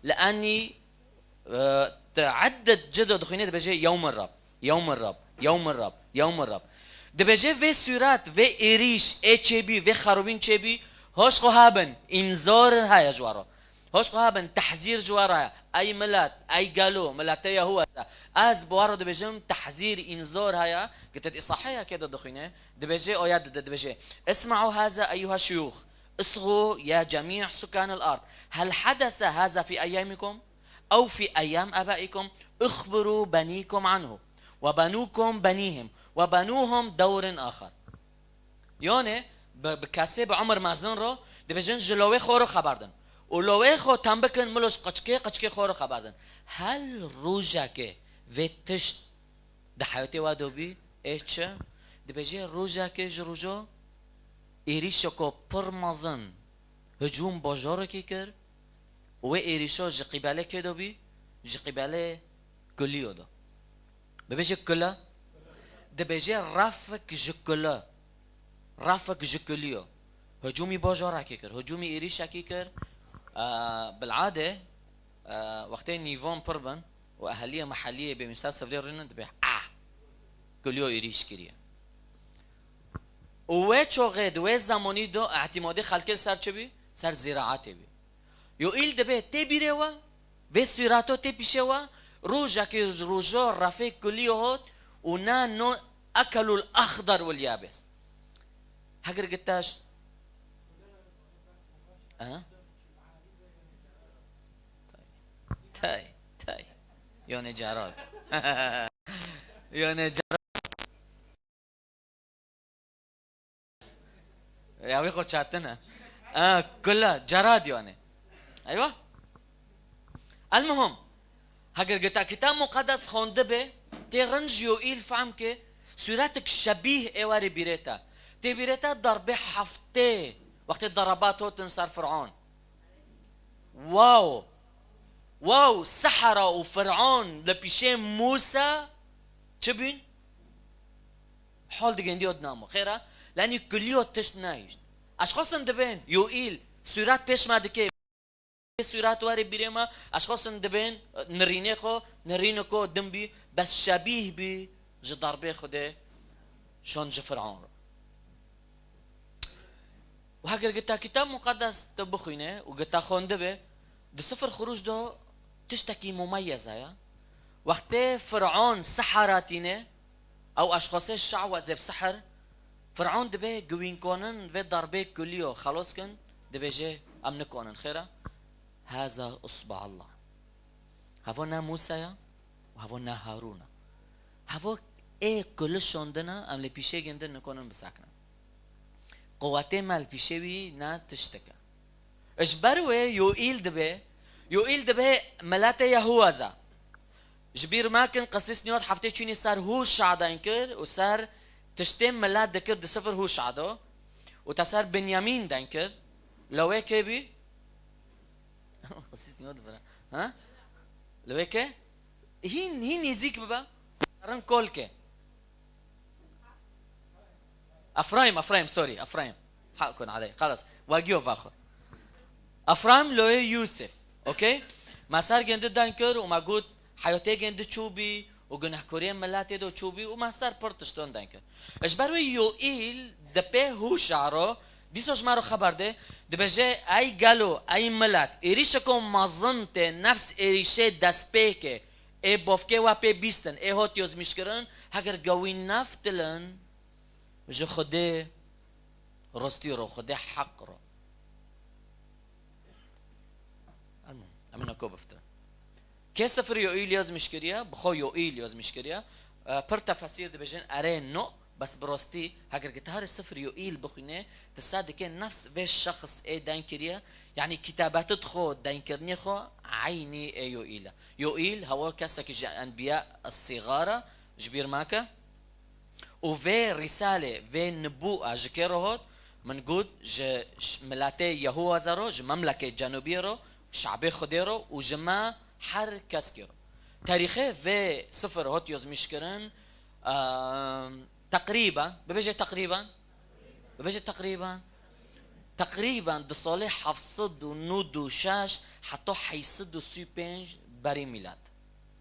لاني تعدد جدا دخينه دبجي يوم الرب يوم الرب يوم الرب يوم الرب دبجي في سورات في إيريش اتشبي في خروبين تشبي هوش خهابن انذار هاي جوارا هوش خهابن تحذير جوارا اي ملات اي قالوا ملاتيا هو از بوارد دبجم تحذير انذار هاي قلت اصحيها كده دخينه دبجي او يد دبجي اسمعوا هذا ايها الشيوخ اصغوا يا جميع سكان الارض هل حدث هذا في ايامكم أو في أيام آبائكم اخبروا بنيكم عنه وبنوكم بنيهم وبنوهم دور آخر يونه بكاسب عمر مازنرو دبجن جلوه خورو خبردن ولوه خو تنبكن ملوش قچكي خورو خبردن هل روجاكي ويتش دحيوتي وادوبي ايش دبجي روجاكي جروجو إيريشوكو برمازن هجوم باجاركي كر و ایریشا جقیباله که دو بی جقیباله کلیو دو ببیجه کلا دبیجه رافک جکلا رافک جکلیو هجومی باجارا کی کر هجومی ایریشا کی کر بالعاده وقتی نیوان پربن و اهلیه محلیه به مثال سفلی رنن دبیه کلیو ایریش کریه و چوغد و زمانی دو اعتمادی خلکل سر چه بی سر زراعتی بی يوئيل دبه تبيروا بسيراتو تبيشوا روجا كي روجو رافيك كليوهوت ونانو اكلوا الاخضر واليابس هاجر قتاش تاي يوني جارات يوني جارات يا ويخو شاتنا كلها جراد يوني ايوه المهم هاجر قتا كتاب مقدس خونده به تيرنج يوئيل فهم كي سوراتك شبيه ايواري بيريتا تي بيريتا ضربه حفته وقت الضربات هو تنصر فرعون واو سحرة وفرعون لبيشي موسى تشبين حول دقين ديود نامو خيرا لاني كليو تشنايش اشخاص دبين يوئيل سورات بيش ما دكي سورات واري بيرما اشخاص دبين نرينيخو نرينكو دمبي بس شبيه بي جضربه خده شون جفرعون وهكذا قلت كتاب مقدس تبخينه وقلت خونده به بسفر خروج دو تشتكي مميزه يا وقت فرعون سحراتينه او اشخاص الشعوة زي بسحر فرعون دبي قوين كونن في ضربه كليو خلاص كن دبي جي امن كونن خيره هذا اصبع الله هفونا موسى وهفونا هارون هفو ايه كلشون دنا ام لي بيشي جندن نكونن بساكنا قواتي مال بيشوي نا تشتكى اجبروه يوئيل دبي ملاته يهوذا جبير ما كان قصيص نيوت حفتي تشيني صار هو شعدا ينكر وصار تشتم ملات دكر دسفر هو شعدا وتصار بنيامين دانكر لو هيك بي قصيص نيوت برا ها لو هيك هين يزيك بابا رن كولكه افرايم سوري افرايم حقكم علي خلاص واجيو باخذ افرايم لو يوسف اوكي ما صار جند دانكر وما قلت حياتي جند تشوبي وجنح كوريا ملاتي دو تشوبي وما صار بورتشتون دانكر ايش بروي يوئيل دبه هو شعره بيسوش مارو خبر ده دبجي اي قالوا اي ملات اريشكم مظنت نفس اريشه دسبيكه اي بوفكي وابي بيستن اي هوتيوز مشكرن هاجر قوي نفتلن جو خده رستي رو خده حق رو المهم امنا كوبفتر كي سفر يوئيل ياز مشكريا بخو يوئيل ياز مشكريا پر تفسير دبجن ارين نو بس بروستي هاجر قتهار السفر يوئيل بخينه تصادق نفس في الشخص اي دانكريا يعني كتابات تدخو دانكرني خو عيني اي يوئيل يوئيل هو كسك انبياء الصغار جبير ماكا وفي رسالة في نبوءة جكيروهوت منقود ملاتي يهوذا رو مملكة جنوبية رو شعبي خديرو وجما حر كاسكيرو تاريخه في صفر هوتيوز مشكرن تقريبا ببيجي تقريبا تقريبا دو ساله 796 حتى 835 بري ميلاد،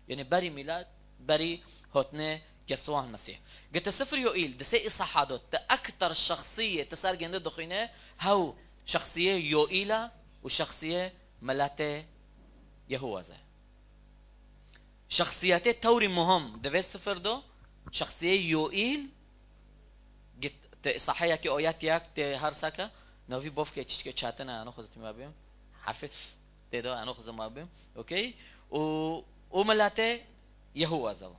يعني بري ميلاد بري هوتنه يسوع المسيح. قلت سفر يوئيل دسي إصحادات تأكتر شخصية تسار جنده دخينه هو شخصية يوئيلا وشخصية ملاته يهوذا. شخصياتي توري مهم دفي السفر دو شخصية يوئيل قلت تإصحايا كي أويات ياك تهارساكا نوفي بوف كي تشكي تشاتنا أنا خذت ما بيم حرفت تدو أنا خذ ما بيم أوكي وملاته يهوذا.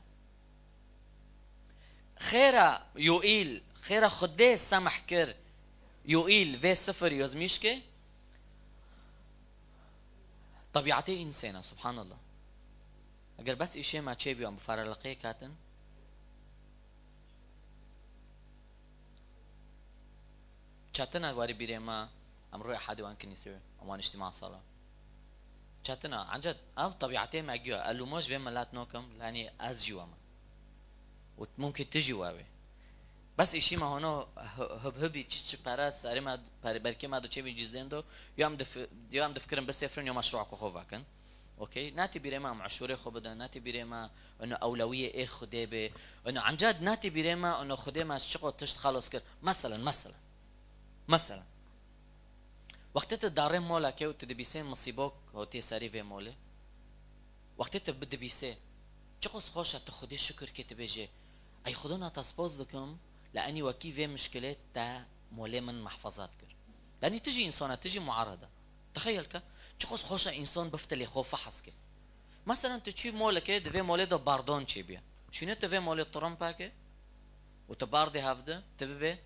خيرا يوئيل خيرا خدي سمح كر يوئيل في سفر يزميشكي طبيعتي إنسانة سبحان الله. اگر بس إشي ما تشي بيوم بفارلقية كاتن چاتنا واري بيريما أمروي أحد وان كنيسة أمان اجتماع صلاة چاتنا عنجد أو طبيعتي ما أجيوا قالوا موش في ملات نوكم لاني أزجوا ما وممكن تجي واوي بس إشي ما هونو هبي تشي باراس أريما بركي ما دو تشي بيجزدين دو يوم دفكرن بس يفرن يوم مشروع كخوفا كن اوكي ناتي بيريما معشوري خو بدا ناتي بيريما انه اولويه ايه خديبه انه عن جد ناتي بيريما انه خديما شقو تشت خلص كر مثلا وقت تدارين مولا كيو تدبيسين مصيبوك هوتي ساري في مولي وقت تبدا بيسي شقوس خوشه تخدي شكر كتبجي اي خدونا تسبوز لكم لاني وكي في مشكلات تا مولي من محفظات كر لاني تجي انسانه تجي معارضه تخيل ك چقوس خوشا انسان بفتلي خوفه حسكه مثلا تشي مولك دفي مولد باردون چي بيا شنو تفي مولد ترامباكه وتباردي هافده تبي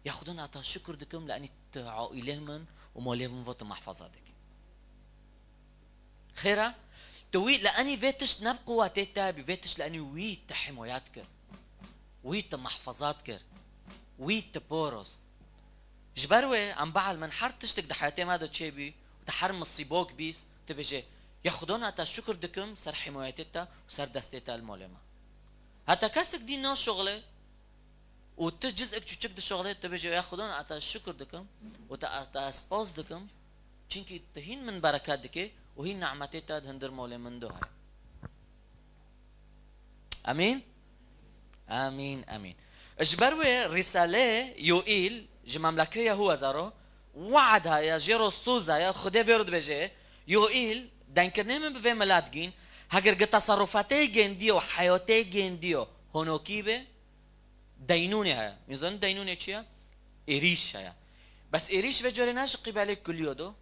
ياخذون عطا شكر دكم لاني عائلهم ومولهم فوت محفظاتك خيره توي لاني فيتش نبقوا تتابي فيتش لاني وي تحماياتك وي محفظاتك وي تبورس جبروي عم بعل من حرتشتك دحياتي ما دو تشيبي تحرم الصيبوك بيس تبجي ياخذون عطا شكر دكم سر حمايتتا وسر دستيتا المولمه هتا كاسك دي نو شغله وتجزئك تشك دي شغله تبجي ياخذون عطا شكر دكم وتا سبوز دكم چنكي تهين من بركات دكي وهي نعمتتا هندر مولى من دو هاي امين امين امين اجبروي رساله يوئيل جمملكه يهوذا وعدها يا جيرو سوزا يا خدي فيرد بجي يوئيل دانكرني من بفي ملاتجين هاگر تصرفاتي جنديو حياتي جنديو هونوكيبه دينوني هيا ميزان دينوني چيا إريش هيا بس إريش في جوري ناش قبالي كل يودو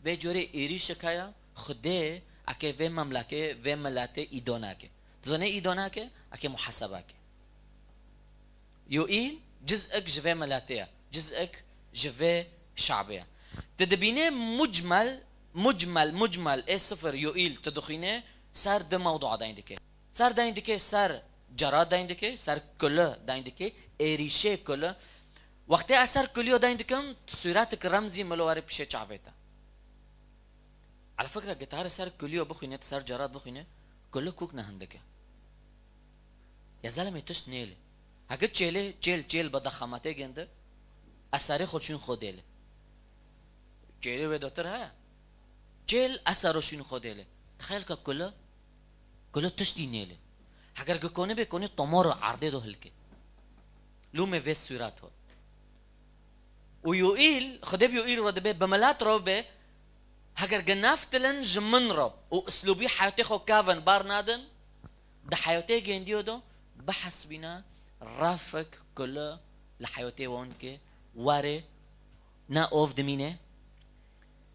في جوري إريش كايا خدي اكي في مملكه في ملاتي إيدوناكي تزاني إيدوناكي اكي محاسباكي يوئيل جزءك جفي ملاتيا جزءك جفي شعبية تدبينه مجمل ايه صفر يوئيل تدخينه سار ده موضوع دايندكي سار دايندكي سار جراد دايندكي سار كله دايندكي اريشه كله وقت اثر كليو دايندكم صورتك رمزي ملواري بشي شعبيتا على فكرة قطار سار كليو بخينه سار جراد بخينه كله كوك نهندكي يا زلمه تش نيلي هاگه چیل بضخامته گنده اثری خودشون خودله چیل به دکتر ها چیل اثرشون خودله تخیل که کلا تشتی نیله اگر کنه بکنه تمار عرضه دو هلکه لومه و صورت ها و یوئیل خدا بیوئیل رو به بملات رو به اگر گنافتلن جمن رو و اسلوبی حیاتی خو کاون بار نادن ده حیاتی گندیو دو بحث بینا رافك كله لحياتي وانك واري نا اوف دمينه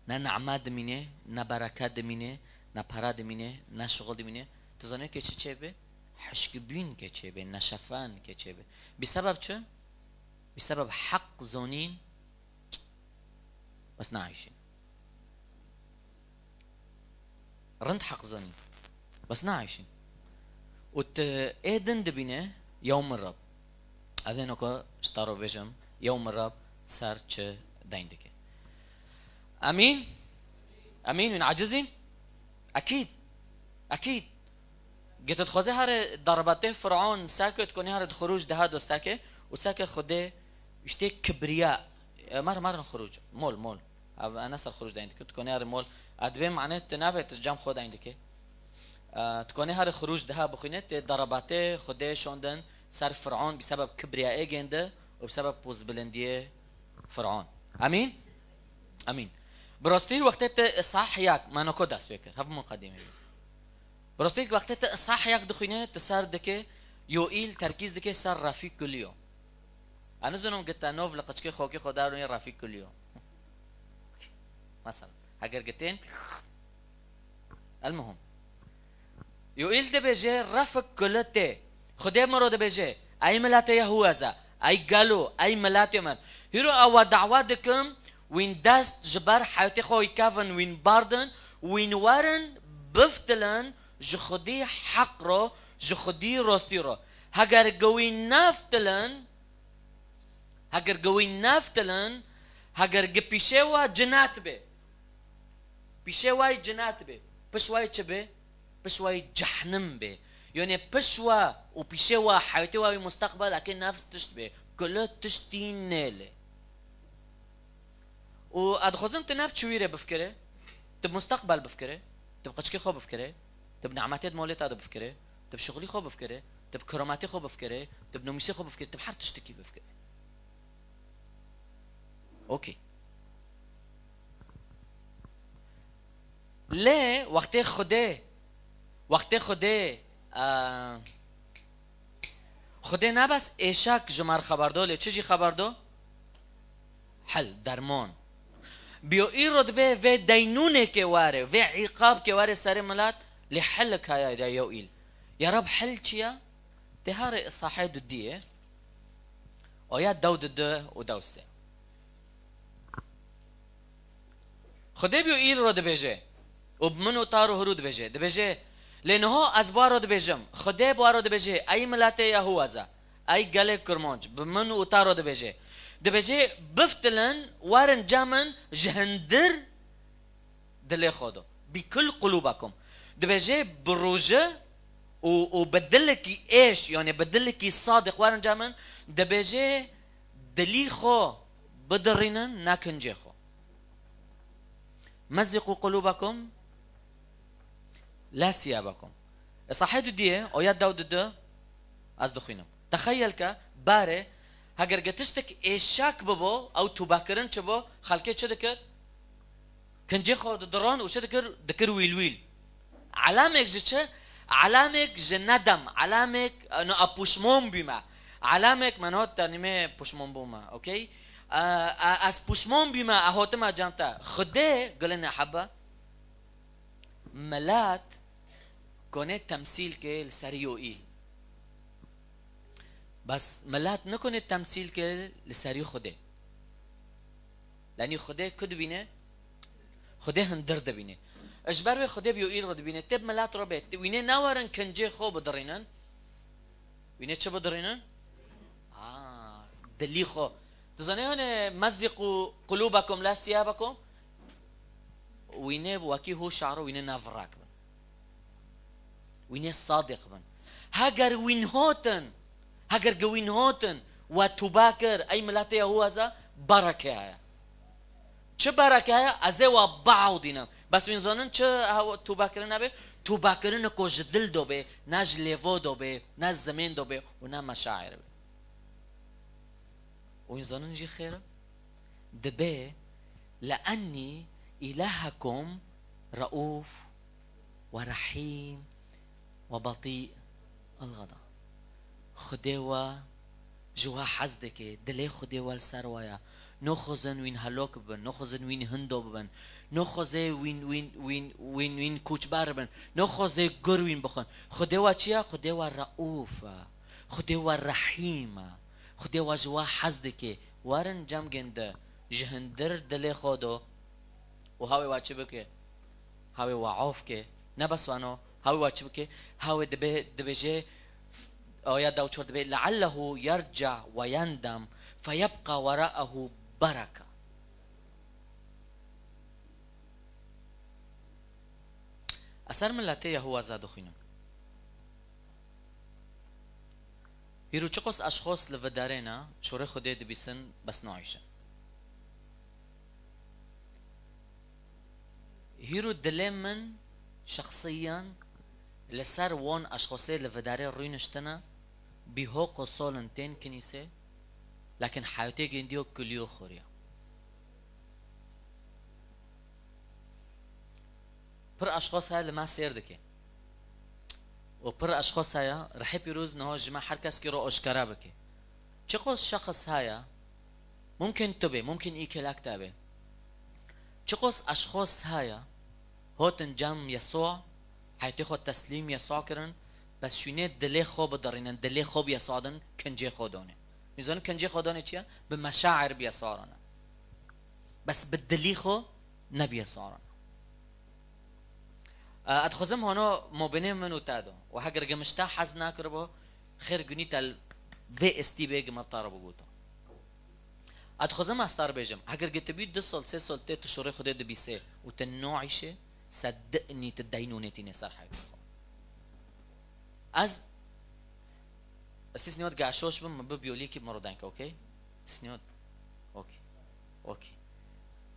نا نعمات دمينه نا بركات دمينه نا پرا دمينه نا شغل دمينه تزانه که چه به حشكبين که چه به نشفان که چه به بسبب چه بسبب حق زونين بس نعيشين رند حق زونين بس نعيشين وت ايدن دبينه يوم الرب أذنك اشتروا بجم يوم الرب صار چه دايندك أمين أمين من عاجزين أكيد قلت تخوزي هار ضربته فرعون ساكت كوني هار خروج ده هذا ساكت وساكت خده اشتي كبرياء مر خروج مول انا سر خروج ده عندك تكوني هر مول ادبي معنات نابه تجام خود عندك تكوني هر خروج ده بخينت ضرباته خده شوندن سر فرعون بسبب كبرياء جنده وبسبب بوز بلنديه فرعون. امين امين. برستي وقت صح ياك ما نكو داس فكر هب مقدمه برستي وقت صح ياك دخينه تسار دكه يوئيل تركيز دكه سر رفيق كل يوم. انا زنم قلت نوف لقشكي خوكي خداروني رفيق كل يوم مثلا اگر قلتين المهم يوئيل دبجه رفق كلته خدي مرو دبجه اي ملاته يهوذا اي قالوا اي ملاته من هيرو او دعواتكم وين داست جبر حياتي خوي كافن وين باردن وين وارن بفتلن جخدي حقرو جخدي روستيرو هاگر قوي نافتلن هاگر قوي نافتلن هاگر قبيشوا جنات به بيشواي جنات به بشواي چبه بشواي جهنم به يعني بشوا وبيشوا حياتي واي مستقبل لكن نفس تشتبه كله تشتين نيله وادخزم تناف شويره بفكره تب مستقبل بفكره تب قشكي خو بفكره تب نعمتي مولتها بفكره تب شغلي خو بفكره تب كراماتي خو بفكره تب نمشي خو بفكره تب حر تشتكي بفكره اوكي ليه وقتی خده خده نبس اشک جمر خبر دو لی چجی خبر دو حل درمان بیو ای رتبه و دینونه که واره و عقاب که واره سر ملات لحلك هاي دا يوئيل يا رب حل چيا تهار اصحاحي دوديه ويا داود دو ودوسه خده بیو ایل رو دبیجه وبمنو طارو هرو دبیجه لانه ازبارو دبیجم خده بوارو دبیجه ای ملاته يهوذا ای گله کرمانج بمنو طارو دبیجه بفتلن وارن جامن جهندر دلي خودو بكل قلوبكم دبيجي بروجه وبدلك ايش يعني بدلك صادق وارن جامن دبيجي دلي خو بدرينن ناكنجي خو مزقوا قلوبكم لا ثيابكم صحيتو دي او يا داود دو از دخينم تخيل كا باره هاگر گتشتك ايشاك ببو او توباكرن چبو خلقه چه دكر كنجي خود دران وچه دكر ويل علامك جه علامك جندم علامك انه ابوشمون بما علامك منوت ترنيمه پوشمون بوما اوكي از پوشمون بما اهوتما جانتا خده قلنا حبه ملات كونه تمثيل كه لسريو إيل بس ملات نكون التمثيل كه لسريو خده لاني خده كد بينه خده هندرد بينه اجبر خده بيو إيل رد بينه تب ملات ربيت وينه ناورن كنجي خو بدرينن وينه چه بدرينن دلي خو تزانيون مزقوا قلوبكم لا ثيابكم وينه بواكي هو شعره وينه نافراك بن وينه صادق بن هاگر وين هوتن هاگر جوين هوتن وتباكر اي ملاتيه هو هذا بركه چه بركه از و بعضنا بس وين زنن چه هو تباكر نبه تباكر نكو جدل دوبه ناج ليفو دوبه ناج زمين دوبه ونا مشاعر به وين زنن جي خير دبه لاني إلهكم رؤوف ورحيم وبطيء الغضب خديوا جوا حزدك دلي خديوا السرويا نخزن وين هلوك بن نخزن وين هندو بن نخزه وين کوچبر بن نخزه گر وين بخون خديوا چيا خديوا رؤوف خديوا رحيم خديوا جوا حزدك وارن جم گنده جهندر دلي خودو وهاوي واچبك هاوي وعوفك نبس وانو هاوي واچبك هاوي دبجه آيات داود شرط به لعله يرجع ويندم فيبقى وراءه بركة أثر ملته هو زاد خينم يروچقص أشخاص لودارنا شوري خده دبيسن بس نعيشن هيرو دلمن شخصيا لسر وان اشخاصي لفداري روينشتنا بيهوق صولنتين كنيسة لكن حياتي جنديو كليو خوريا بر اشخاص هاي لما سير دكي وبر اشخاص هاي رح يروز انه جماعة حركس كيرو اشكرا بكي چقوس شخص هاي ممكن تبي ممكن ايكلاك تابي چقوس اشخاص هاي هوتن جام يسوع حيتاخد تسليم يسوع كرن بس شونيت دلي خوب دارين دلي خوب يسوع دن كنجي خودونه ميزان كنجي خودونه چيا بمشاعر بيسوعنا بس بالدلي خو نبي يسوعنا ادخزم هونو مبني منو تادو وهاجر جمشتا حزنا كربو خير جنيتال في اس تي بيج ما بتعرفوا بوتو ادخزم استار بيجم هاجر جت بيد دسول سيسول تيت شوري خدي دبيسه وتنوعيشه صدقني تدينونتي نسر حياتي از استسنيود قاشوش بم ببيوليكي بمرودانك اوكي سنيود اوكي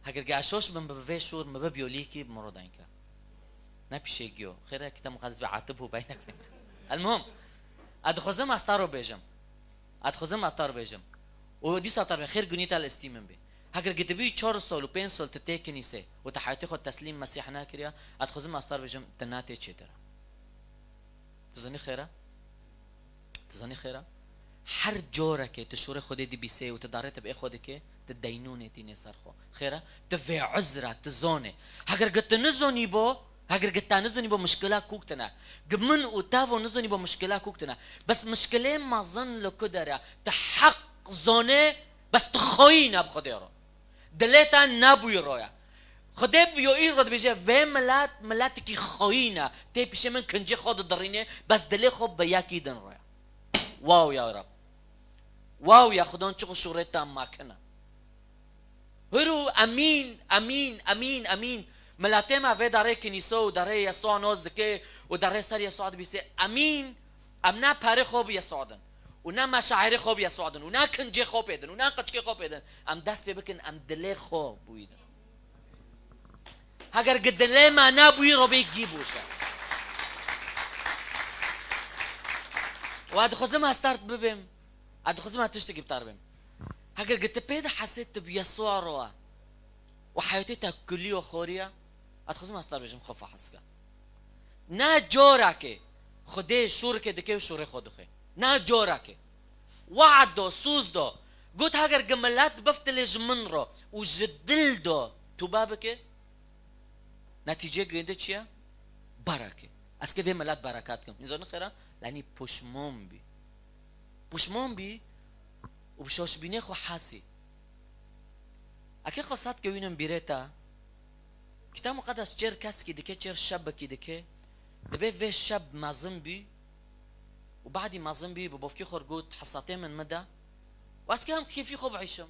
هاجر قاشوش بم بفيشور ما ببيوليكي بمرودانك نبشيجيو خير كتاب مقدس بعاتبه بينك المهم ادخزم استارو بيجم ادخزم اتار بيجم ودي ساتر خير جنيتا الاستيمن بي هاجر جتبي 4 سول و 5 سول تتكنيسه وتحياتي خد تسليم مسيحنا كريا ادخزم استار بيجم تناتي تشترا تظني خيره حر جورك تشوري خدي دي بيسي وتدارت باي خدك تدينوني تيني صرخو خيره تفي عذره تزوني هاجر قت نزوني بو هاجر قت نزوني بو مشكله كوكتنا قمن وتافو نزوني بو مشكله كوكتنا بس مشكله ما ظن له كدرا تحق زونه بس تخوينا بخديرو دليتا نابوي رويا خدي بيو يرد بيجي في ملاتك خوينا تي بيش من كنجي خود درينه بس دلي خب بياكي دن رويا واو يا رب واو يا خدون چقو شورتا ماكنا هرو امين ملاتي ما في داري كنيسو داري يسوع نوز دكي وداري سر يسوع بيسي امين امنا باري خوب يسوعدن ونا مشاعر خوب يسوعدن ونا كنجي خوب يدن ونا قچكي خوب يدن ام دست ببكن ام دلي خوب بويدن هاگر قد لي ما نابوي ربي جيبوشا واد خزمها ستارت ببم اد خزمها تشتكي بتاربم هاگر قد بيد حسيت بيسوع روا وحياتي تاكليو خوريا اد خزمها ستارت بجم خفا حسكا نا جوراكي خدي شورك دكي وشوري خودخي نا جوراكي وعدو سوزدو قلت هاگر جملات بفتلج منرو وجدلدو تبابك نتیجه گنده چیه؟ برکه. از که ملت برکت کن. اینجا نخیره لانی پشمام بی و بشوش بینه خو حاسی. اکی خواست که وینم بیرتا کتاب مقدس چر کس کی دکه چر شب کی دکه دبی و شب مازم بی و بعدی مازم بی ببافکی خورگوت حساته من مده و از که هم کیفی خوب عیشم.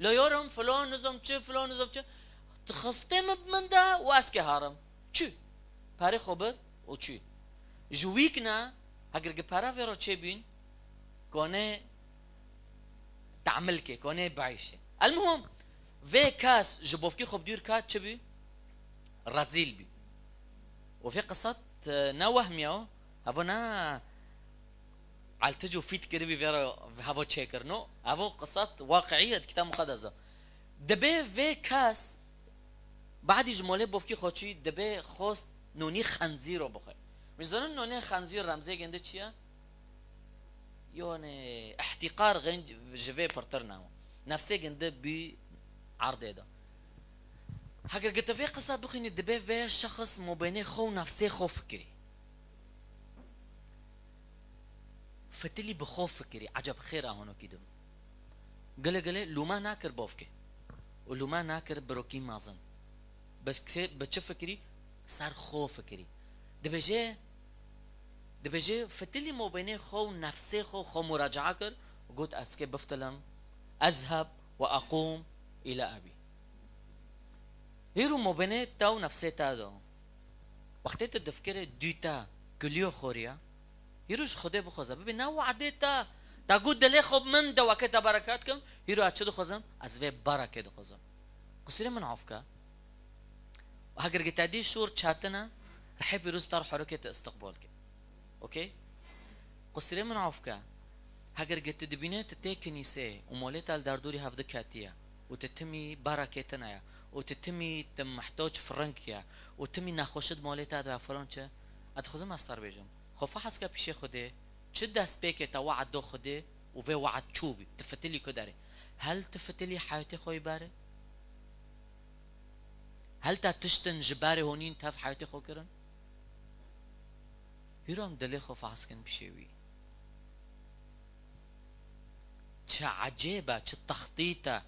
لا یارم فلان نظام چه فلان نظام چه تخصتم من ده واسكي هارم چی پاره خبر او چی جویکنا اگر که پاره ورا چه بین کنه تعمل که کنه بعیشه المهم في كاس جبوفكي خب دير كات چبي رزيل بي وفي قصة نوهميو ابونا علتجو فيت كربي فيرا هابو تشيكر نو ابو قصة واقعية كتاب مقدس ده دبي في كاس بعد جمله بوفكي خوشي دبي خوست نوني خنزير بخير ميزون نوني خنزير رمزي گنده چيا يوني احتقار غنج جوي برترنا نفسي گنده بي عرض ده هاگر قلت في قصة بخيني دبي في شخص مبيني خو نفسي خو فكري فتلي بخو فكري عجب خير هونو كده قال لوما ناكر بوفكي ولوما ناكر بروكي مازن بس كثير بتشوف فكري صار خو فكري دبجي فتلي مو بيني خو نفسي خو مراجعة كر وقلت اسكي بفتلم اذهب واقوم الى ابي هيرو مو بيني تاو نفسي تادو وقتت الدفكرة دوتا كليو خوريا هيروش خده بخوزا ببين وعديتا تقول دلي خب من دا وكتا بركاتكم هيرو اتشدو خوزم از في بركة دو خوزم قصيري من عفكا هاگر گتادی شور چاتنا رح بيروز طار حركة استقبالك اوكي قصيرة من عفكا هاگر گت دبینه ته کنیسه و مولت الدردوري هفد كاتيا وتتمي بركتنا وتتمي تم محتاج فرنكيا وتمي نخوشد مولت هذا فرنچه ادخوزم استر بيجم خوفا حسكا پیش خوده چه دست بك تا وعد دو خوده و به وعد چوبي تفتلي كداري هل تفتلي حياتي خوي باره هل تا تشتن جباري هونين تف حياتي خو كرن يرام دلي خوفا حسكن بشيوي چه عجيبة چه تخطيطة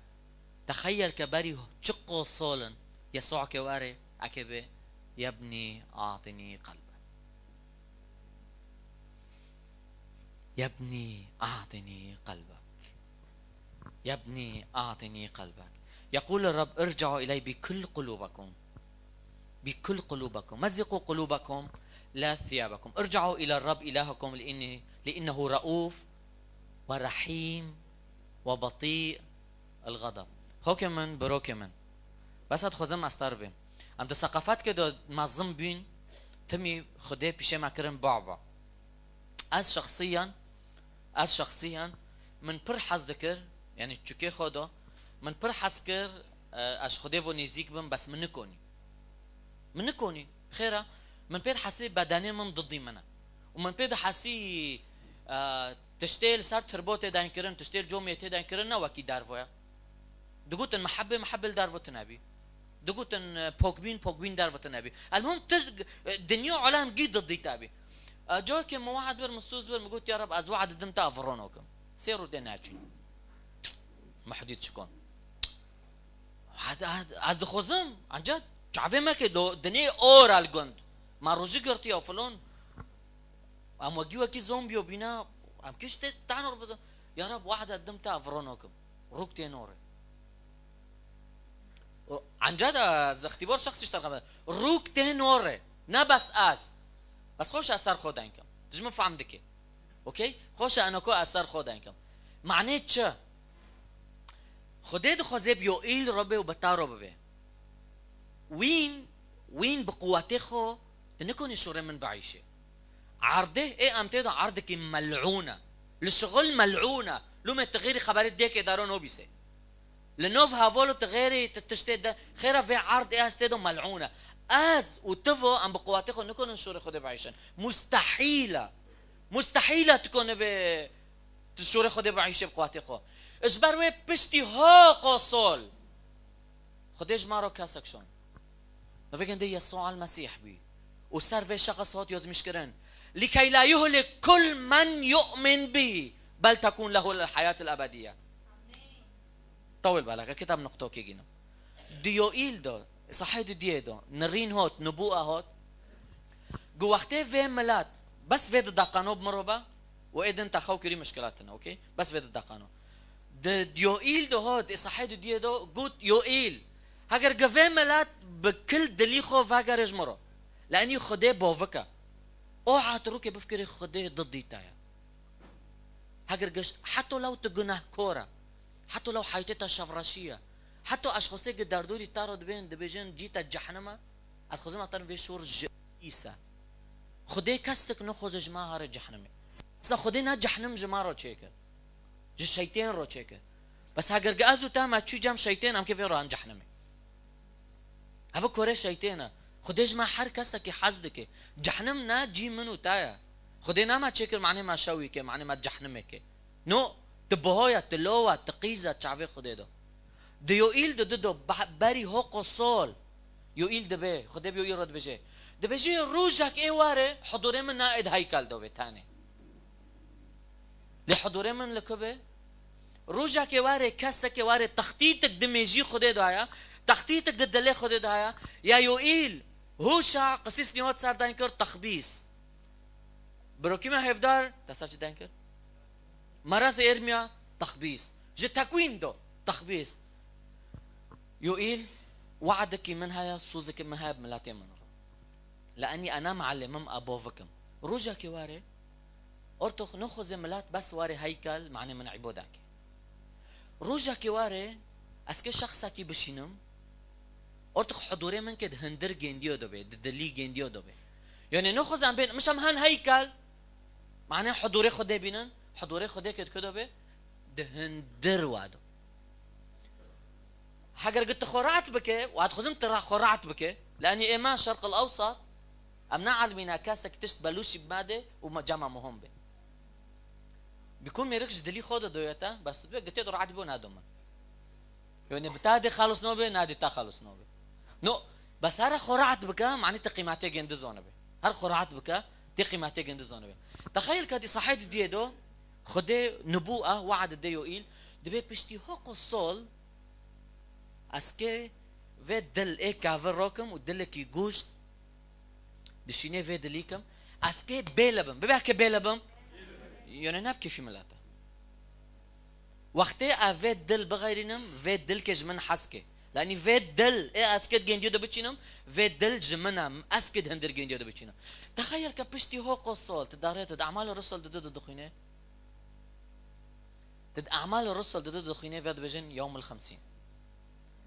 تخيل كباري چقو صولن يسوع كواري أكبه يا ابني أعطني قلبك يا ابني أعطني قلبك يا ابني أعطني قلبك يقول الرب ارجعوا إلي بكل قلوبكم بكل قلوبكم مزقوا قلوبكم لا ثيابكم ارجعوا إلى الرب إلهكم لأنه رؤوف ورحيم وبطيء الغضب هوكمن بروكمن بس هاد خوزم استار بیم عند ثقافت که دو منظم بین تمی خدا پیشه ما کرن بعبع از شخصيا من پر حز دکر يعني چوكي خدا من پر حز کر اش خدا و نزیک بم بس من نكوني خيره من بيد حسي بدني من ضدي منه ومن بيد حسي تشتيل صار تربوت داين كرن تشتيل جوميت داين كرن وكي دارفويا دقوتن محبة دارفوت نبي دقوتن بوكبين دارفوت نبي المهم الدنيا عالم جد ضدي تابي جوك موعد بالمسوس بالمقول يا رب از وعد دمت افرونكم سيروا دناچي ما حديد شكون هذا از دخوزم عن جد شعبي ما كده الدنيا اورا الجند ما روجي قرتي او فلون ام وجيوا كي زومبي وبينا ام كيش تعالوا يا رب وعد قدمت افرونكم روكتي نوري عن جد اختبار شخصي اشتغل روكتي نوري نبس بس خوش اثر خود انكم تجمع فهم دكي اوكي خوش انا كو اثر خود انكم معناه چه خديد خوزب يو ايل ربي وبتا ربي وين بقوته خو نكون شوري من بعيشه عرضه ايه امتدو عرضك ملعونه لشغل ملعونه لما تغيري خبرت ديك ادارو نو بيسه لنوف هافولو تغيري تشتد خيره في عرض ايه استدو ملعونه از وتفو ام بقوته خو نكون شوري خود بعيشن مستحيله تكون ب تشوري خود بعيشه بقوته خو اجبر وي بشتي ها قصول خديش مارو كاسك شون فكان دي يسوع المسيح بي وصار في شخصات يزمش كرن لكي لا يهلك كل من يؤمن به بل تكون له الحياة الأبدية طول بالك كتاب نقطة كيجينا ديوئيل دو صحيح دو نرين هوت نبوءة هوت جو وقته في ملات بس في دقانو بمربا وإذن تخو كري مشكلاتنا أوكي بس في دقانو ديوئيل دو هوت صحيح دو قوت يوئيل هاگر گوه ملات بكل دليخو فاگر اجمرو لأني خده بوفكا اوعى تروكي بفكري خده ضدي تايا هاگر گش حتى لو تگناه كورا حتى لو حياتها شفراشية حتى اشخاصي دردوري تارو دبين دبيجن جيتا جحنما اتخوزم اطن في شور جئيسا خده كسك نخوز جماعة هار جحنمي اذا خده نا جحنم جماعة رو چيكر جو شيطان رو چيكر بس هاگر گازو تاما چو جام شيطان هم كيف رو عن جحنمي هذا كوري شيطانا خديش ما حر كسك حزدك جحنم نا جي منو تايا خدينا ما تشكر معني ما شويك معني ما جحنمك نو تبهايا تلوى تقيزة تعبي خديدو ديوئيل دو باري هو قصول يوئيل دبي خدي بيو رد بجي دبجي روجك ايه واره حضوري من نائد هيكل دو تاني لحضوري من لكبه روجك واره كسك واره تخطيطك دميجي خديدو هيا تخطيطك ضد اللي خدت هيا يا يوئيل هوشع قسيس نيوت صار داينكر تخبيص بروكيما هيفدار تساج داينكر مرات ارميا تخبيص جي تكوين دو تخبيص يوئيل وعدك من هيا صوزك من هيا بملاتي من رب لاني انا معلمم ابوفكم رجع كواري ارتخ نخذ ملات بس واري هيكل معني من عبودك رجع كواري اسكي شخصك بشينم ارتخ حضوري من كده هندر جنديو دوبي ددلي جنديو دوبي يعني نخذ عن بين مش هم هن هيكل معناه حضوري خده بينن حضوري خده كده به دهندر وعدو حجر قلت خرعت بك وهتخزم ترى خرعت بك لاني ايمان الشرق الاوسط امنع علمنا كاسك تشت بلوشي بماده وما جمع مهم به بيكون ميركش دلي خود دويتا بس تبقى قلت له عادي بون هذوما يعني بتادي خالص نوبه نادي تا خالص نوبه نو بس هر خرعت بك معناته قيمته جند زونه به هر خرعت بك دي قيمته جند زونه به تخيل كدي صحيت ديدو خدي نبوءه وعد ديوئيل دبي بشتي هوق صول اسكي في دل اي كافر روكم ودلك يجوش دشيني في دليكم اسكي بيلبم ببحكي بيلبم يعني نبكي في ملاته وقتي افيت دل بغيرنم فيت دل كجمن حسكي لاني فيت دل اي اسكت جنديو دبتشينم فيت دل جمنم اسكت هندر جنديو دبتشينم تخيل كبشتي هو قصول تداريت اعمال الرسل ضد الدخينه ضد اعمال الرسل ضد الدخينه في بجن يوم الخمسين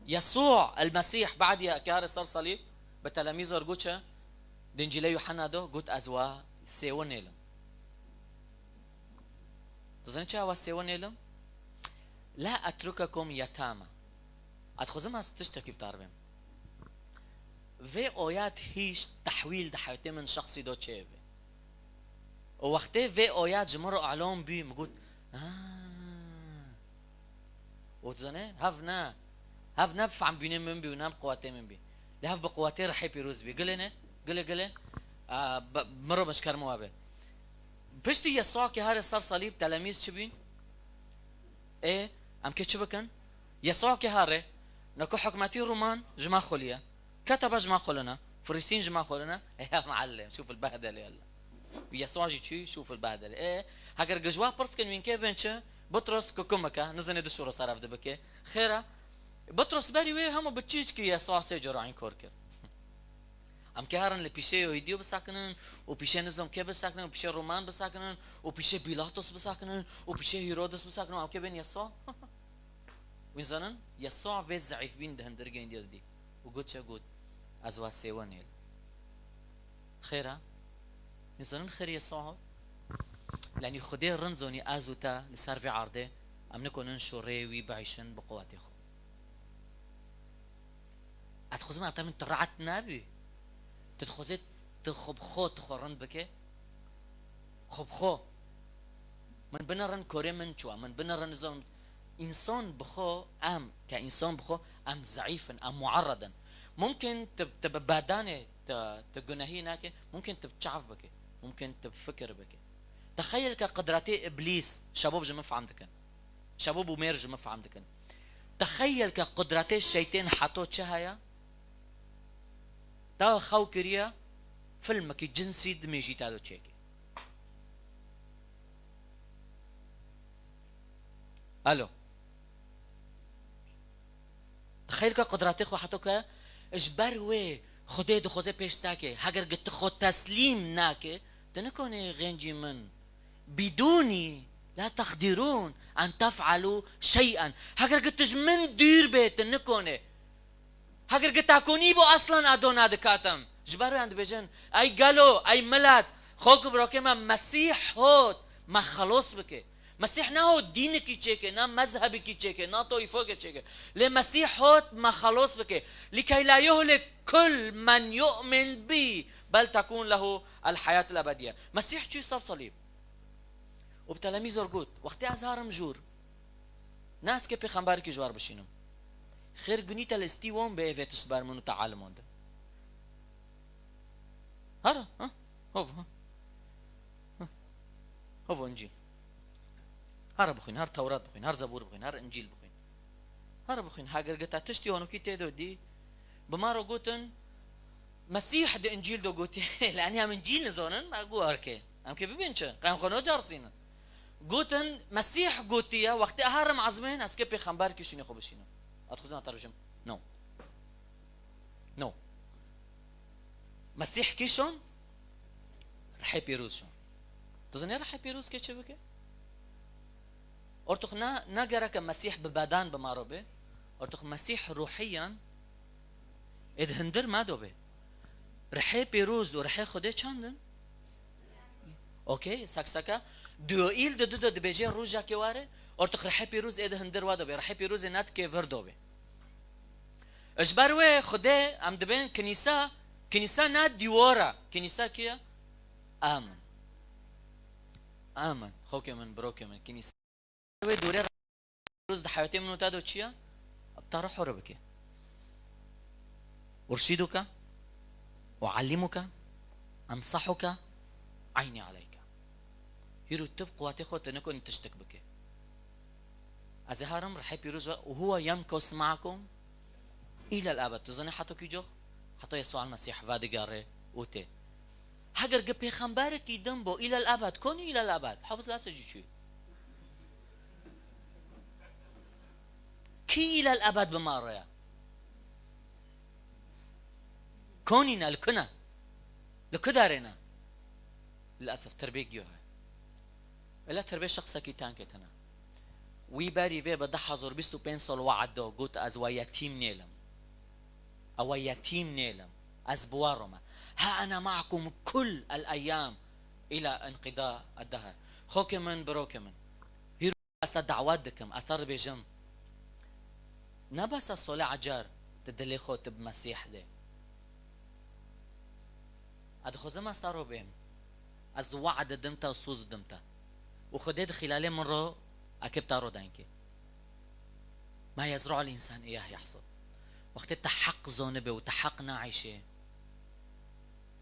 يسوع المسيح بعد يا كار صار صليب بتلاميذه رجوتشا دنجيلي يوحنا دو قلت ازوا سيونيلم تظن شو سيونيلم لا اترككم يتامى اتخزم تشتكي بتعرفين في اويات هيش تحويل دحيتي من شخصي دو تشيفي ووقتي في اويات جمرو اعلام بي مقول وتزني هفنا بفعم بيني من بي ونام قواتي من بي لهف بقواتي رحي بيروز بي قلنا قل مرة مشكر موابه بشتي يسوع كي هاري صار صليب تلاميذ شبين ايه ام كتشبكن يسوع كي هاري نكو حكمتي رومان جماع خليا كتب جماع خلنا فريسين جماع خلنا يا معلم شوف البهدله يلا يسوع جي شوف البهدله ايه هاجر جوا برتكن من كيفنش بطرس كوكمكا نزني دشوره صار بدبكه خيره بطرس بالي وي هم بتشيش كي يسوع سجر عين كوركر ام كهرن لبيشي ويديو بساكنن وبيشي نزم كي بساكنن وبيشي رومان بساكنن وبيشي بيلاطس بساكنن وبيشي هيرودس بساكنن ام كي بين يسوع وين زنن يسوع في ضعيف بين دهندر جين دي وقلت شقود ازوا سيوانيل خيره نزنن خير يسوع لاني خدي رنزوني ازوتا لصار في عرضه ام نكون نشوري ويبعيشن بقواتي خو اتخزم اتمن ترعت نبي تدخزت تخب خو تخورن بك خب خو من بنرن كوري من شو من بنرن زون انسان بخو ام كانسان بخو ام ضعيفا ام معرضا ممكن تبادانه تجنهي هناك ممكن تبتشعف بك ممكن تفكر بك تخيل كقدراتي ابليس شباب جمف عندك شباب ومير جمف عندك تخيل كقدراتي الشيطان حطوت شهايا تا خو كريا فيلمك جنسي دميجي تالو تشيكي الو تخيل كقدراتي خو حطوك اجبر وي خدي دو خوزي بيشتاكي هاجر قلت خو تسليم ناكي تنكوني غنجي من بدوني لا تقدرون ان تفعلوا شيئا هاجر قلت من دير بيت تنكوني هاجر قلت اكوني بو اصلا ادونا دكاتم جبروا عند بجن اي قالوا اي ملات خوك بروكما مسيح هوت ما خلص بك مسيح نا هو دينك يچيكه نا مذهبك يچيكه نا طائفك يچيكه لمسيح هوت ما خلص بك لكي لا يهلك كل من يؤمن بي بل تكون له الحياة الأبدية مسيح شو صار صليب وبتلاميذ رجوت وقت أزهار مجور ناس كي بيخمبار كي جوار بشينهم خير جنيتا الاستيوان بيفت تسبار منو تعلمون ده هرا ها هو انجيل هرا بخين هر توراة بخين هر زبور بخين هر انجيل بخين هرا بخين هاجر قتا تشتي هونو كي تيدو دي بمارو قوتن مسيح دي انجيل دو قوتي لاني هم انجيل نزونن ما قو اركي هم كي ببينشا قام خونو جارسين قوتن مسيح قوتيا وقت اهرم عزمين اسكي بيخمبار كي شنو خبشينو ادخلنا ترجم نو مسيح كيشون رح بيروز شون تظني رح بيروز كي شبكه ارتخنا نجرك مسيح ببدان بماروبه ارتخ مسيح روحيا اد هندر ما دوبه رحي بيروز ورحي خده چندن اوكي سكسكا دو ایل دو بيجي روجا كواره ارتخ رحي بيروز اد هندر وادوبه رحي بيروز نات كي فردوبه اجبروه خده ام دبن كنيسة نات ديورا كنيسة كيا آمن خوكي من بروكي من كنيسة دوري روز ده حياتي منو تادو تشيا ابتار حربك أرشدك أعلمك أنصحك عيني عليك هيرو تبقى واتخو تنكون تشتك بك أزهارم رح يبيروز وهو يمكث معكم إلى الأبد تظني حتى كيجو حتى يسوع المسيح فادقاره وتي هاجر جب خمبارك يدنبو إلى الأبد كوني إلى الأبد حافظ لا سجي شوي كي إلى الأبد بماريا كونينا لكنا لكدارنا للأسف تربية جوها إلا تربية شخصة كي تانكتنا ويباري في بدأ حضور بيستو بينسول وعدو قلت أز ويتيم نيلم أو يتيم نيلم أز بوارما ها أنا معكم كل الأيام إلى انقضاء الدهر خوكمن بروكمن هيرو أستا دعوات دكم أستر بيجم نبس الصلاة عجار تدلي خوت بمسيح ده أدخل زما استارو بين از وعد دمتا وصوز دمتا وخديد خلال مرة أكيب تارو دانكي ما يزرع الإنسان إياه يحصد وقت تحق زونبه وتحقنا عيشه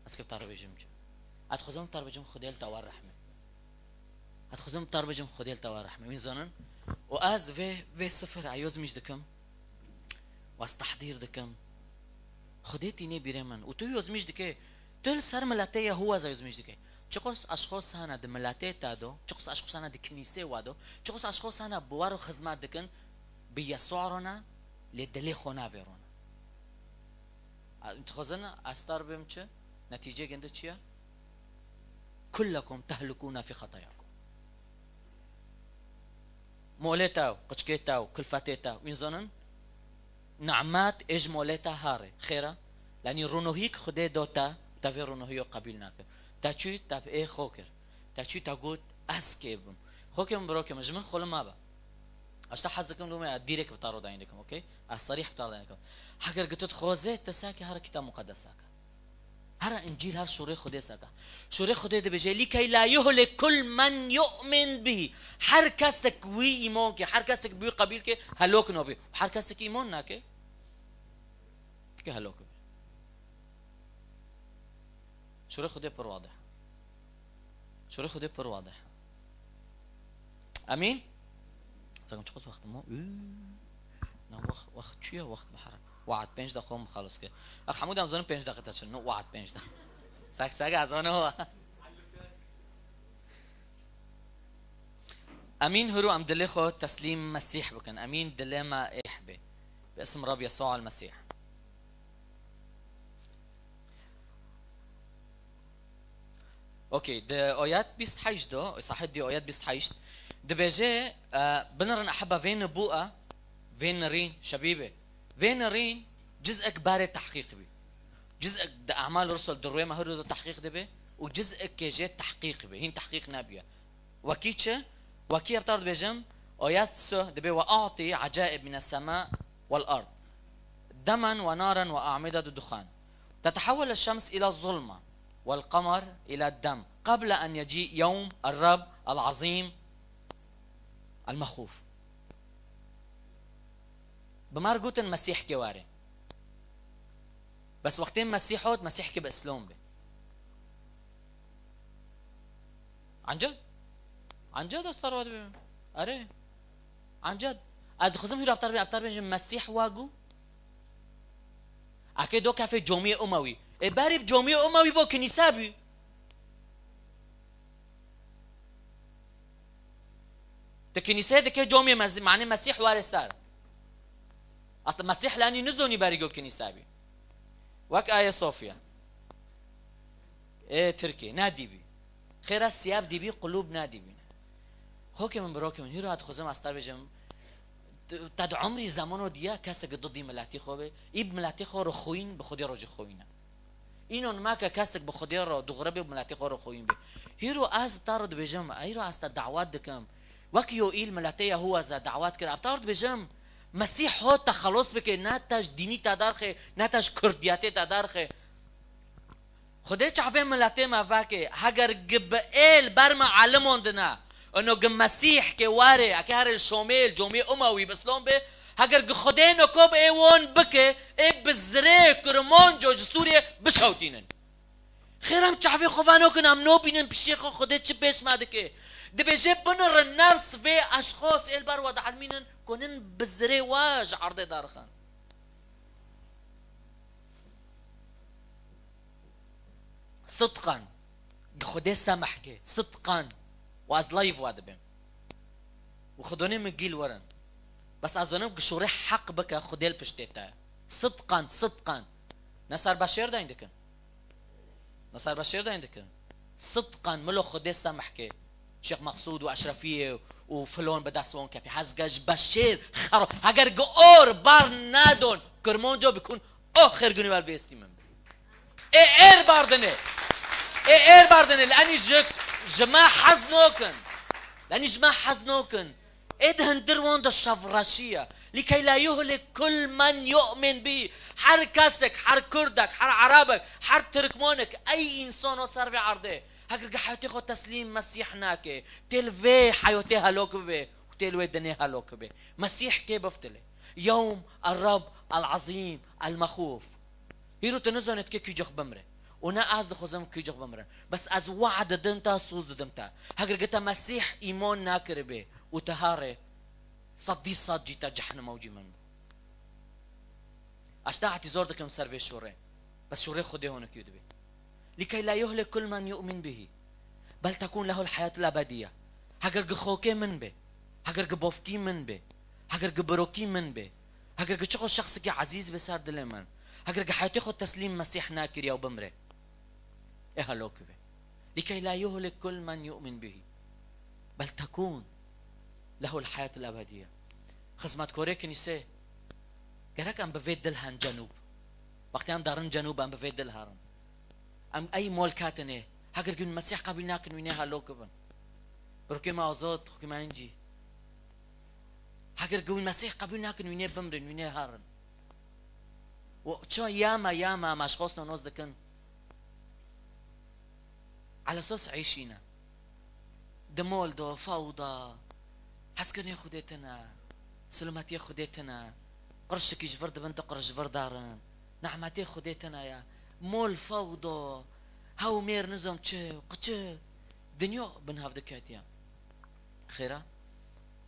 أسكب تارو بيجمج أدخل زما تارو بيجم خديل توار رحمة أدخل زما تارو بيجم خديل توار رحمة مين زنن وأز في صفر عيوز مش دكم واستحضير دكم خديتي ني بيرمن وتو يوز مش دكي تل سر ملاتيه هو زي يوز مش دكي چقص اشخاص هنا د ملاتيه تادو چقص اشخاص هنا د كنيسه وادو چقص اشخاص هنا بوارو خدمات دكن بيسوعرنا لدلي خونا فيرونا تخزنا استار بمچ نتيجه گنده چيا كلكم تهلكون في خطاياكم مولتاو قچكيتاو كلفاتيتاو وينزونن نعمات اجمولتا هاري خيرا لاني رونوهيك خدي دوتا تافي رونوهيو قبيلناك تاچوي تاب اي خوكر تاچوي تاغوت اسكيبم خوكم بروكم جمن خول ما با اشتا حزكم لوما ديريك بتارو دايندكم اوكي الصريح بتارو دايندكم حقر قلت خوزه تساكي هر كتاب مقدساك هر انجيل هر شوري خدي ساكا شوري خدي ده بيجي لكي لا يهلك كل من يؤمن به هر كسك وي ايمانك هر كسك بي قبيلك هلوك نوبي هر كسك ايمان ناكي كي هلوك شوري خدي بر واضح شوري خدي بر واضح امين تاكم تشخص وقت مو وقت شويه وقت بحرك وعد 5 دقيقه خلاص كده اخ حمود هم زون 5 دقيقه تشنو وعد 5 دقيقه ساك ازونه هو امين هرو ام دلخو تسليم مسيح بكن امين دلما احبه باسم رب يسوع المسيح اوكي ده ايات 28 دو صح دي ايات 28 ده بيجي بنرن احبه فين بوقه فين رين شبيبه فين رين جزء كبار التحقيق بي جزء ده اعمال الرسل دروي ما هو التحقيق ده بي وجزء كجي تحقيق بي هين تحقيق نابيه وكيتشه وكي بترد بجم ايات سو ده بي واعطي عجائب من السماء والارض دما ونارا واعمده دخان تتحول الشمس الى الظلمه والقمر الى الدم قبل ان يجيء يوم الرب العظيم المخوف بمارجوت المسيح كواري بس وقتين مسيحوت مسيح كي باسلوم به عن جد عن جد استرود به اري عن جد ادخزم هي ابطار به مسيح واجو اكيد كافي جمعيه اموي باري بجمعيه اموي بو كنيسه بي الكنيسه دي كي جمعيه معنى مسيح وارث صار اصلا مسيح لاني نزوني باريجو كنيسه بي وك آية صوفيا ايه تركي نادي بي خير السياب دي بي قلوب نادي بي هوكي من بروكي من هيرو هاد خزم استار بجم تد عمری زمانو دیا کسی که ضدی ملتی خوبه ایب ملتی خو رو خوین به خودی راج خوینه اینون ما که کسی به خودی را دغربه ملتی خو رو خوین به هیرو از تارد بجم هیرو از دعوت دکم وکیو ایل ملتی هو از دعوت کرد تارد بجم مسیح ها تخلص بکه نه تاش دینی تدارخه نه تاش کردیاتی تدارخه خدای چعفه ملتی ما واکه هگر گبئل برما علموندنا انه مسیح که واره اکهر شامل جمعه اموی بسلام به هگر خدای نکوب ایوان بکه ای بزره کرمان جو سوریه بشودینن خیرم چعفه خوانو کنم نو بینن پیشی خدای چه پیش ماده که دبیجه بنر النفس و اشخاص البر و دعلمینن کنن بزره واج عرضه دارخان صدقا خدای سمح که صدقا واز لايف وادبم وخدوني مقيل ورن بس أظنم قشوري حق بك خديل بشتيتا صدقا صدقا نصر بشير دا عندك نصر بشير دا عندك صدقا ملو خدي سمحكي شيخ مقصود وأشرفية وفلون بداسون كافي حزقاج بشير خرا هاگر قور بار نادون كرمون جو بيكون آخر قني والبيستي من اير باردنه اير باردنه لأني جماعة حزنوكن لأني جماعة حزنوكن إدهن دروان دا الشفراشية لكي لا يهلك كل من يؤمن به حر كاسك حر كردك حر عربك حر تركمانك أي إنسان صار في عرضه هكذا حياتي خو تسليم مسيحناك تلوي حياتي هلوك به وتلوي دنيا هلوك به مسيح كيف بفتله يوم الرب العظيم المخوف هيرو تنزلت كي جخ بمره ونا از دخوزم کی جخ بمرن بس از وعد دمتا سوز دمتا هگر گتا مسیح ایمان ناکر به و تهاره صدی صد جیتا جحنم موجی من اشتا اعتذار دکم سر به شوره بس شوره خودی هونه کیو دبی لكي لا يهلك كل من يؤمن به بل تكون له الحياة الأبدية هگر گخوکی من به هگر گبوفکی من به هگر گبروکی من به هگر گچخو شخص که عزیز به سر دل من هگر گحياتي خود تسليم مسيح ناكر يا وبمره اهلوك به لكي لا يهلك كل من يؤمن به بل تكون له الحياة الأبدية خزمت كوري كنيسة قالك أم بفيد دلهن جنوب وقتی أم دارن جنوب أم بفيد دلهارن أم أي مول كاتنه هاگر قل مسيح قبل ناكن وينه هلوك بن بروكي ما أزاد خوكي ما انجي هاگر قل مسيح قبل ناكن وينه بمرن وينه هارن وشو ياما مشخصنا ناس دكن على اساس عيشينا دمول دو فوضى حسكن خديتنا سلماتي خديتنا قرشك جفرد بنت قرش فردارن نعمتي خديتنا يا مول فوضى هاو مير نظام تشي قتش دنيا بنهاف دكاتيا خيرا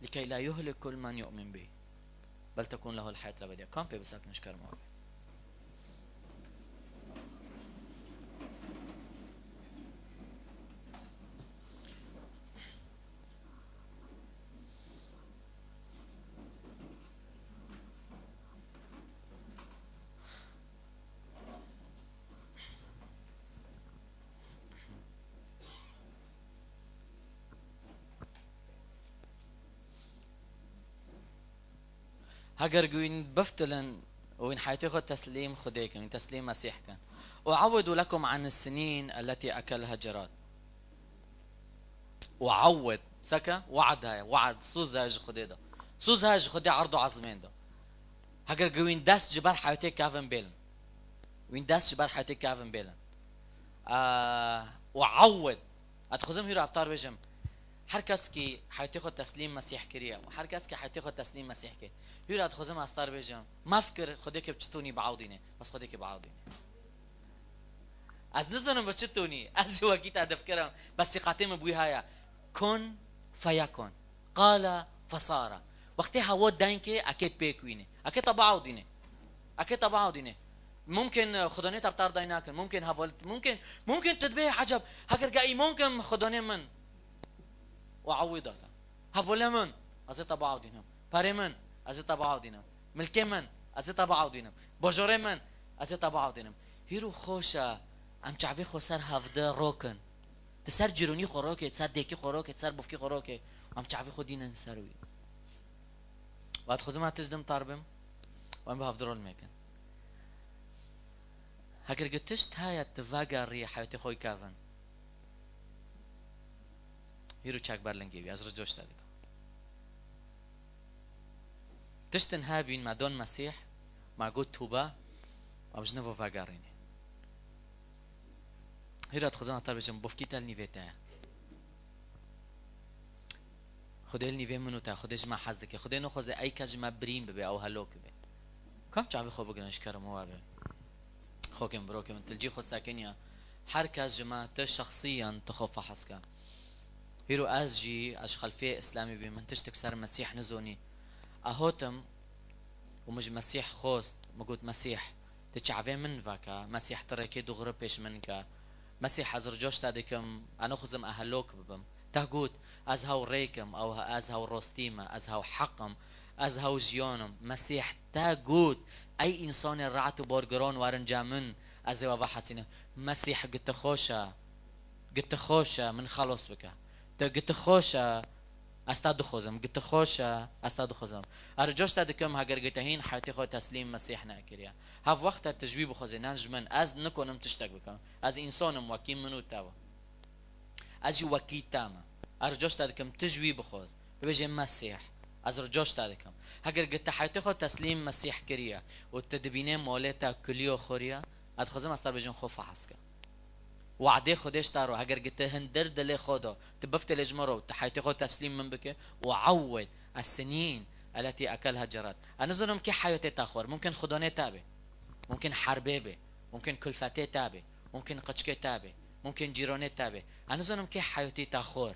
لكي لا يهلك كل من يؤمن به بل تكون له الحياة الأبدية كم بيبسك نشكر معه هاگر قوين بفتلن وين حياتي تسليم خديكم تسليم مسيحكم وعودوا لكم عن السنين التي أكلها جراد وعود سكا وعدها وعد سوزاج خديدا سوزاج خدي عرضو عظمين ده هاگر قوين داس جبال حياتي كافن بيلن وين داس جبال حياتي كافن بيلن وعود أتخزم هيرو أبطار بجم هر کس که حياتي خود تسلیم مسیح کریه و هر کس که حياتي خود تسلیم مسیح که یورد خوزم استار بيجم ما فكر خودی که بچتونی بعودینه بس خودی که بعودینه از نزنم بچتونی از وقتی افكرم بس قاتم بوی هایا کن فیکن قال فصار وقتی هوا داین که اكيد بيكوینه اكيد بعودینه اكيد بعودینه ممكن خداني تبطار دايناكن ممكن هفول ممكن تدبيه عجب هكر جاي ممكن خداني من وعوضك هفول من ازت بعودینم پاره من ازت بعودینم ملک من ازت بعودینم بجوره من ازت بعودینم هیرو خوشا ام چعبی خوسر هفده روکن تسر جرونی خوراکه تسر دیکی خوراکه تسر بفکی خوراکه ام چعبی خودین انسروی وقت خزم هتجدم طاربم وان بهفدرول ميكن هكر قتشت هاي التفاقة الريحة يتخوي كافن هيرو تشاك برلنجيبي أزر جوش تادك تشتن هابين ما دون مسيح ما قد توبا وابجنبو فاقاريني هيرو اتخزان طاربجم بوفكي تالني فيتا خدي النيفي منو تا خدي جمع حزك خدي نو خوزي اي كجمع بريم ببي او هلوك ببي كم تعبي خو بقنا اشكر موابي خوكم بروكم تلجي خو ساكنيا حركة جماعة شخصيا تخوف حسكا هيرو ازجي اش خلفية اسلامي بمن تشتك سر مسيح نزوني اهوتم ومج مسيح خوست مقود مسيح تشعبي من فاكا مسيح تركي دغرب بيش منك مسيح ازر جوش تادكم انا خزم اهلوك ببم تهقود از هاو ريكم او از هاو روستيما از هاو حقم از هاو جيونم مسيح تهقود اي انسان رعتو بورجرون وارن جامن از هاو بحثينه مسيح قلت خوشة من خلص بك قلت خوشة استاد خوزم قلت خوشة استاد خوزم ارجوش تادكم هاگر قلتهين حياتي خو تسليم مسيحنا اكريا هاف وقت التجويب خوزي نجمن از نكونم تشتاق بكم از انسانم وكيم منو تاوا از وكي تاما ارجوش تادكم تجوي بخوز بيجي مسيح از رجوش تادكم هاگر قلت حياتي خو تسليم مسيح كريا والتدبينين مولتا كليو خوريا ادخوزم استار بيجن خوف حسكا وعدي خودش تارو اگر قلت هندر دلي خودو تبفت الجمرو تحياتي خو تسليم من بك وعود السنين التي اكلها جراد انا ظنم كي حياتي تاخور ممكن خدوني تابي ممكن حربيبي ممكن كلفتي تابي ممكن قچكي تابي ممكن جيروني تابي انا ظنم كي حياتي تاخور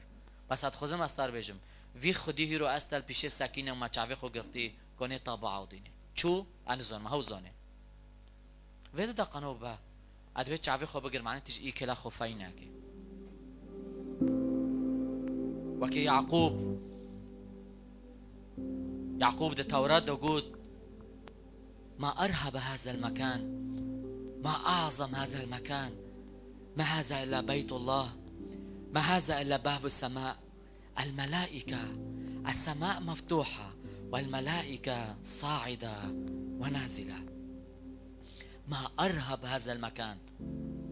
بس ادخوزم استار بيجم في خدي هيرو استل بيش ساكينه ما تشافي خو قفتي كوني طابع عوديني شو انا ظنم هو زوني ويدا دقنو با ادوي تشافي خو بقر معنى تجي كلا خو فايناكي وكي يعقوب ده توراة دقود ما أرهب هذا المكان ما أعظم هذا المكان ما هذا إلا بيت الله ما هذا إلا باب السماء الملائكة السماء مفتوحة والملائكة صاعدة ونازلة ما أرهب هذا المكان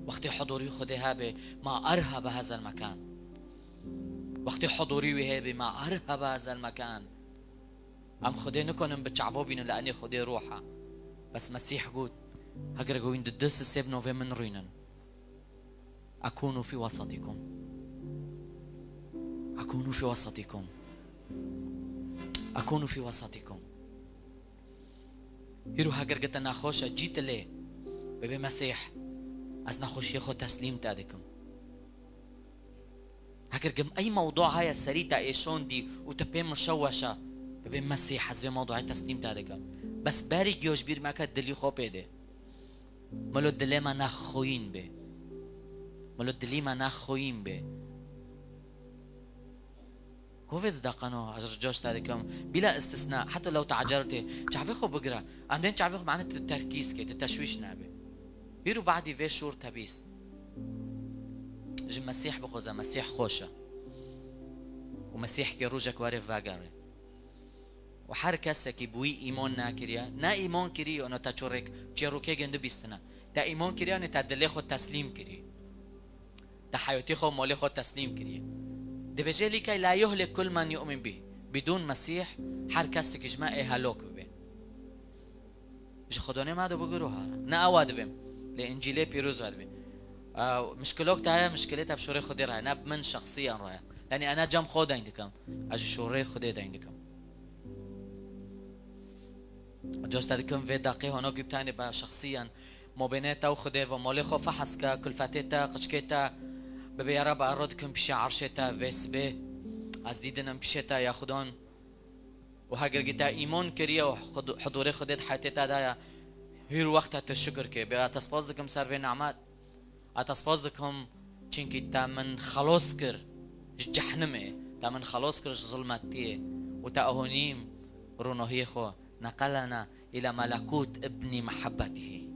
وقت حضوري خدي هابي ما أرهب هذا المكان وقت حضوري وهابي ما أرهب هذا المكان ام خدي نكونم بتشعبو بينو لاني خدي روحه بس مسيح قود هقر قوين ددس السيب نوفي من رينن اكون في وسطكم اكون في وسطكم اكون في وسطكم هيرو هقر قلت انا خوشة جيت ليه ببي مسيح از نخوش يخو تسليم تادكم هقر قم اي موضوع هاي السريطة ايشون دي وتبين مشوشة ببين مسيح حسب موضوع تسليم تادكم بس باري جوش بير ماكا دلي خو بيده ملو دلي ما نخوين به ملو دلي ما نخوين به كوفيد دقنو اجر جوش تادكم بلا استثناء حتى لو تعجرتي تعرفي خو بقرا عندين تعرفي خو معناتها التركيز كي التشويش نابي يرو بعدي في شهور تبيس جم مسيح بخوزا مسيح خوشة ومسيح كي روجك وارف فاقاري وحر کسی که بوی ایمان نکریا نه ایمان کری اونو تا چورک چروکه گنده بیستنا تا ایمان کریا نه تا دل خود تسلیم کری تا حیاتی خود مال خود تسلیم کری ده بجلی که لا یهلک کل من یؤمن به بدون مسیح هر کسی که جمع هلاک ببه ايش خدانه ما دو بگروها نه اواد بیم لانجیل پیروز واد بیم مشکلات تایا مشکلات بشوره خودی راه نه من شخصیا راه یعنی انا جام خود عندكم اج شوره خودی عندكم جوش تادكم في دقيقة هنا جبتاني بقى شخصيا مبيناتا وخده ومالي خو فحسكا كلفتتا قشكتا ببي يا رب أرادكم بشي عرشتا ويس بي از ديدنم بشيتا يا خدان وهاگر جتا إيمان كريا وحضوري خدت حياتتا دايا هير وقتها تشكر كي بقى تسبازدكم سر في نعمات أتسبازدكم چنكي تا من خلاص كر جحنمي تا من خلاص كر ظلمتيه وتا أهونيم رونوهي خو نقلنا إلى ملكوت ابن محبته